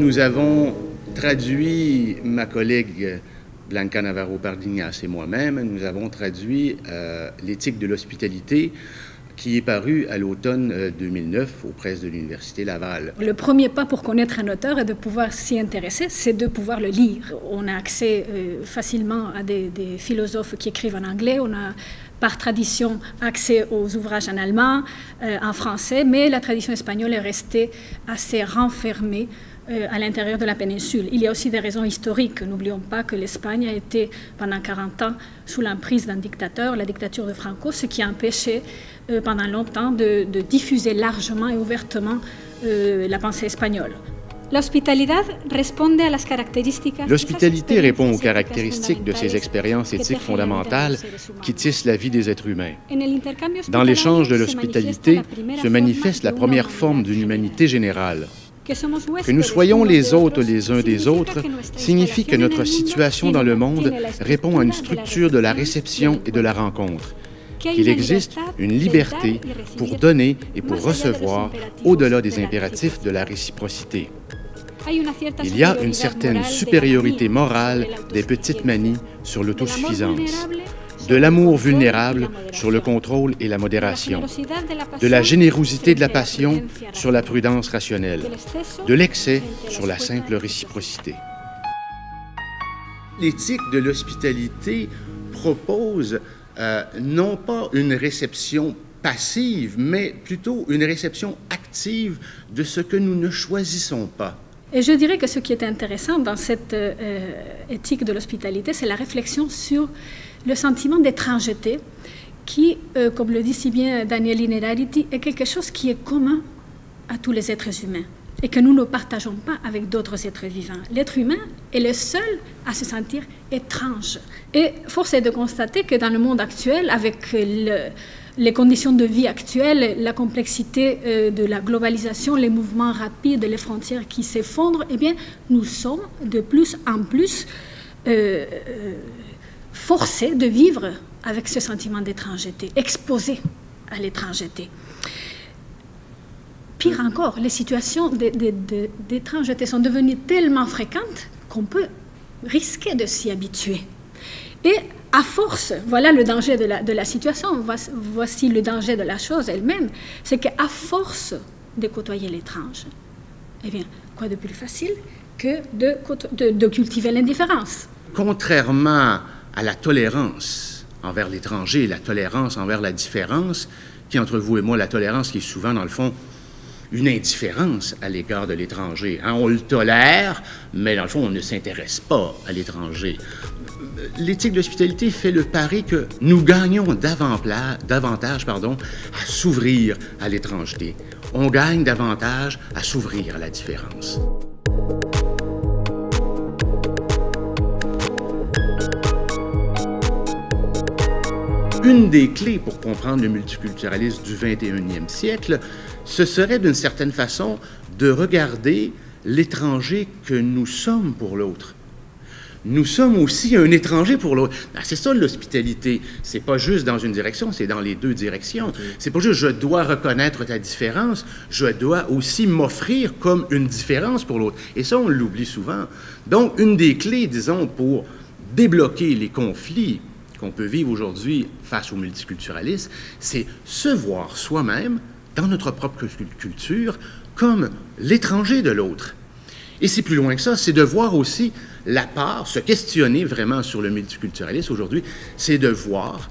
Nous avons traduit, ma collègue Blanca Navarro-Pardiñas et moi-même, nous avons traduit l'éthique de l'hospitalité qui est paru à l'automne 2009 aux presses de l'Université Laval. Le premier pas pour connaître un auteur et de pouvoir s'y intéresser, c'est de pouvoir le lire. On a accès facilement à des philosophes qui écrivent en anglais, on a par tradition accès aux ouvrages en allemand, en français, mais la tradition espagnole est restée assez renfermée à l'intérieur de la péninsule. Il y a aussi des raisons historiques. N'oublions pas que l'Espagne a été pendant 40 ans sous l'emprise d'un dictateur, la dictature de Franco, ce qui a empêché pendant longtemps de diffuser largement et ouvertement la pensée espagnole. L'hospitalité répond aux caractéristiques de ces expériences éthiques fondamentales qui tissent la vie des êtres humains. Dans l'échange de l'hospitalité se manifeste la première forme d'une humanité générale. Que nous soyons les autres les uns des autres signifie que notre situation dans le monde répond à une structure de la réception et de la rencontre, qu'il existe une liberté pour donner et pour recevoir au-delà des impératifs de la réciprocité. Il y a une certaine supériorité morale des petites manies sur l'autosuffisance, de l'amour vulnérable sur le contrôle et la modération, de la générosité de la passion sur la prudence rationnelle, de l'excès sur la simple réciprocité. L'éthique de l'hospitalité propose non pas une réception passive, mais plutôt une réception active de ce que nous ne choisissons pas. Et je dirais que ce qui est intéressant dans cette éthique de l'hospitalité, c'est la réflexion sur le sentiment d'étrangeté qui, comme le dit si bien Daniel Innerarity, est quelque chose qui est commun à tous les êtres humains et que nous ne partageons pas avec d'autres êtres vivants. L'être humain est le seul à se sentir étrange. Et force est de constater que dans le monde actuel, avec les conditions de vie actuelles, la complexité de la globalisation, les mouvements rapides, les frontières qui s'effondrent, eh bien, nous sommes de plus en plus forcés de vivre avec ce sentiment d'étrangeté, exposés à l'étrangeté. Pire encore, les situations d'étrangeté sont devenues tellement fréquentes qu'on peut risquer de s'y habituer. Et à force, voilà le danger de la situation, voici le danger de la chose elle-même, c'est qu'à force de côtoyer l'étrange, eh bien, quoi de plus facile que de cultiver l'indifférence? Contrairement à la tolérance envers l'étranger, la tolérance envers la différence, qui entre vous et moi, la tolérance qui est souvent, dans le fond, une indifférence à l'égard de l'étranger. Hein? On le tolère, mais dans le fond, on ne s'intéresse pas à l'étranger. L'éthique de l'hospitalité fait le pari que nous gagnons davantage à s'ouvrir à l'étrangeté. On gagne davantage à s'ouvrir à la différence. Une des clés pour comprendre le multiculturalisme du 21e siècle, ce serait d'une certaine façon de regarder l'étranger que nous sommes pour l'autre. Nous sommes aussi un étranger pour l'autre. C'est ça l'hospitalité. C'est pas juste dans une direction, c'est dans les deux directions. C'est pas juste je dois reconnaître ta différence, je dois aussi m'offrir comme une différence pour l'autre. Et ça, on l'oublie souvent. Donc, une des clés, disons, pour débloquer les conflits qu'on peut vivre aujourd'hui face au multiculturalisme, c'est se voir soi-même, dans notre propre culture, comme l'étranger de l'autre. Et c'est plus loin que ça, c'est de voir aussi la part, se questionner vraiment sur le multiculturalisme aujourd'hui, c'est de voir,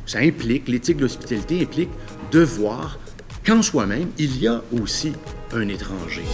ça implique, l'éthique de l'hospitalité implique de voir qu'en soi-même, il y a aussi un étranger.